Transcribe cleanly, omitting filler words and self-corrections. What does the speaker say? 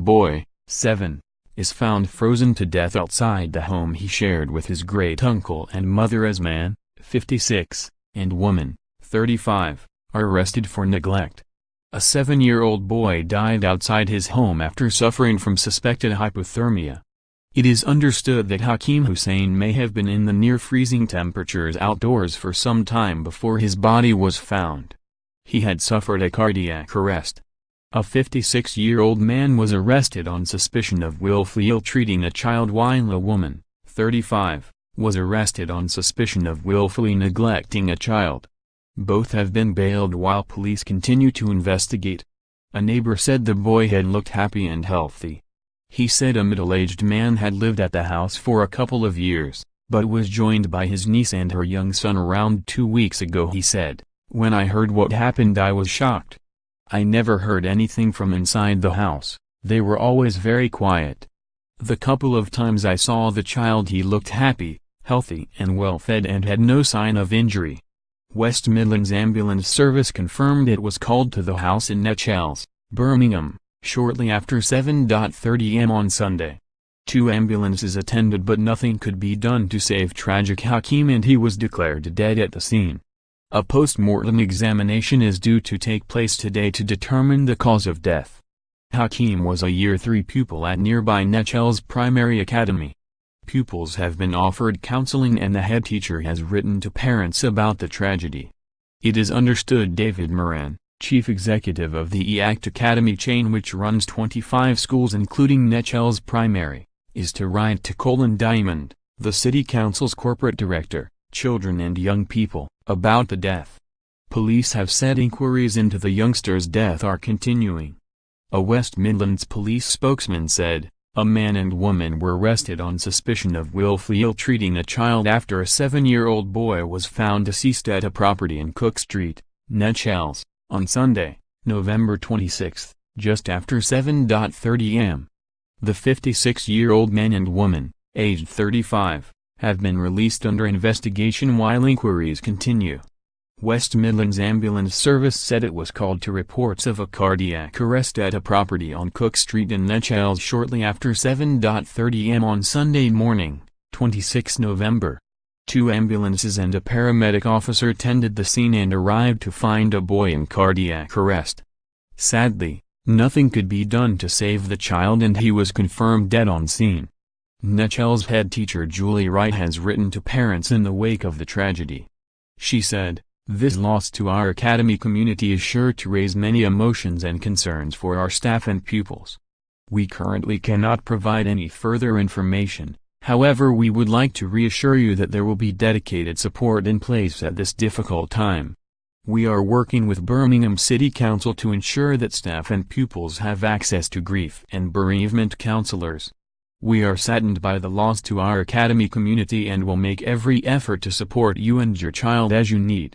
Boy, 7, is found frozen to death outside the home he shared with his great-uncle and mother as man, 56, and woman, 35, are arrested for neglect. A 7-year-old boy died outside his home after suffering from suspected hypothermia. It is understood that Hakeem Hussain may have been in the near-freezing temperatures outdoors for some time before his body was found. He had suffered a cardiac arrest. A 56-year-old man was arrested on suspicion of willfully ill-treating a child, while a woman, 35, was arrested on suspicion of willfully neglecting a child. Both have been bailed while police continue to investigate. A neighbor said the boy had looked happy and healthy. He said a middle-aged man had lived at the house for a couple of years, but was joined by his niece and her young son around 2 weeks ago. He said, "When I heard what happened I was shocked. I never heard anything from inside the house, they were always very quiet. The couple of times I saw the child he looked happy, healthy and well-fed and had no sign of injury." West Midlands Ambulance Service confirmed it was called to the house in Nechells, Birmingham, shortly after 7:30 am on Sunday. 2 ambulances attended but nothing could be done to save tragic Hakeem, and he was declared dead at the scene. A post-mortem examination is due to take place today to determine the cause of death. Hakeem was a Year 3 pupil at nearby Nechells Primary Academy. Pupils have been offered counseling and the head teacher has written to parents about the tragedy. It is understood David Moran, chief executive of the EACT Academy chain which runs 25 schools including Nechells Primary, is to write to Colin Diamond, the City Council's corporate director, children and young people, about the death. Police have said inquiries into the youngster's death are continuing. A West Midlands police spokesman said, "A man and woman were arrested on suspicion of willfully ill-treating a child after a 7-year-old boy was found deceased at a property in Cook Street, Nechells, on Sunday, November 26, just after 7:30 am. The 56-year-old man and woman, aged 35, have been released under investigation while inquiries continue." West Midlands Ambulance Service said it was called to reports of a cardiac arrest at a property on Cook Street in Nechells shortly after 7:30 am on Sunday morning, 26 November. 2 ambulances and a paramedic officer tended the scene and arrived to find a boy in cardiac arrest. Sadly, nothing could be done to save the child and he was confirmed dead on scene. Nechells head teacher Julie Wright has written to parents in the wake of the tragedy. She said, "This loss to our academy community is sure to raise many emotions and concerns for our staff and pupils. We currently cannot provide any further information, however we would like to reassure you that there will be dedicated support in place at this difficult time. We are working with Birmingham City Council to ensure that staff and pupils have access to grief and bereavement counselors. We are saddened by the loss to our academy community and will make every effort to support you and your child as you need."